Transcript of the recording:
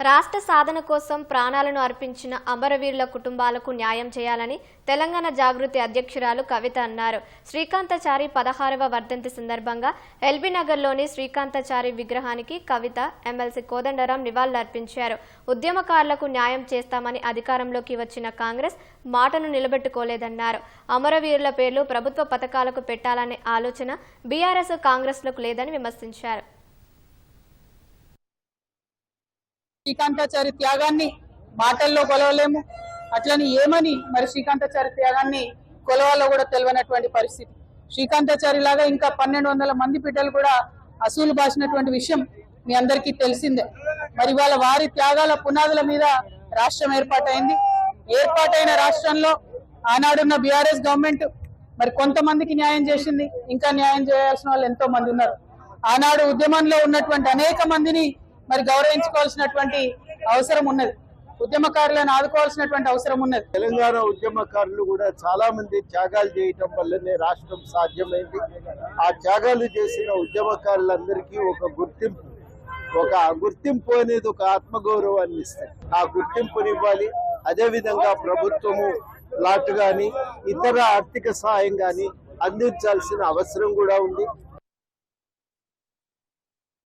రాష్ట్ర సాధన కోసం ప్రాణాలను అర్పించిన అమరవీరుల కుటుంబాలకు న్యాయం చేయాలని తెలంగాణ జాగృతి అధ్యక్షురాలు కవిత అన్నారు. శ్రీకాంతాచారి 16వ వర్ధంతి సందర్భంగా ఎల్బీ నగర్లోని శ్రీకాంతాచారి విగ్రహానికి కవిత, ఎమ్మెల్సీ కోదండరాం నివాళులర్పించారు. ఉద్యమకారులకు న్యాయం చేస్తామని అధికారంలోకి వచ్చిన కాంగ్రెస్ మాటను నిలబెట్టుకోలేదన్నారు. అమరవీరుల పేర్లు ప్రభుత్వ పథకాలకు పెట్టాలనే ఆలోచన బీఆర్ఎస్, కాంగ్రెస్లకు లేదని విమర్శించారు. శ్రీకాంతాచారి త్యాగాన్ని మాటల్లో కొలవలేము, అట్లని ఏమని మరి శ్రీకాంతాచారి త్యాగాన్ని కొలవాలో కూడా తెలియనటువంటి పరిస్థితి. శ్రీకాంతాచారి లాగా ఇంకా 1200 మంది బిడ్డలు కూడా అసూలు బాసినటువంటి విషయం మీ అందరికీ తెలిసిందే. మరి వాళ్ళ వారి త్యాగాల పునాదుల మీద రాష్ట్రం ఏర్పాటైంది. ఏర్పాటైన రాష్ట్రంలో ఆనాడున్న బీఆర్ఎస్ గవర్నమెంట్ మరి కొంతమందికి న్యాయం చేసింది, ఇంకా న్యాయం చేయాల్సిన వాళ్ళు ఎంతో మంది ఉన్నారు. ఆనాడు ఉద్యమంలో ఉన్నటువంటి అనేక మందిని మరి గౌరవించుకోవాల్సినటువంటి అవసరం ఉన్నది, ఉద్యమకారులను ఆదుకోవాల్సినటువంటి అవసరం ఉన్నది. తెలంగాణ ఉద్యమకారులు కూడా చాలా మంది త్యాగాలు చేయటం వల్లనే రాష్ట్రం సాధ్యమైంది. ఆ త్యాగాలు చేసిన ఉద్యమకారులందరికీ ఒక గుర్తింపు అనేది ఒక ఆత్మగౌరవాన్ని ఇస్తుంది. ఆ గుర్తింపునివ్వాలి. అదేవిధంగా ప్రభుత్వము ప్లాట్ గాని ఇతర ఆర్థిక సహాయం గాని అందించాల్సిన అవసరం కూడా ఉంది.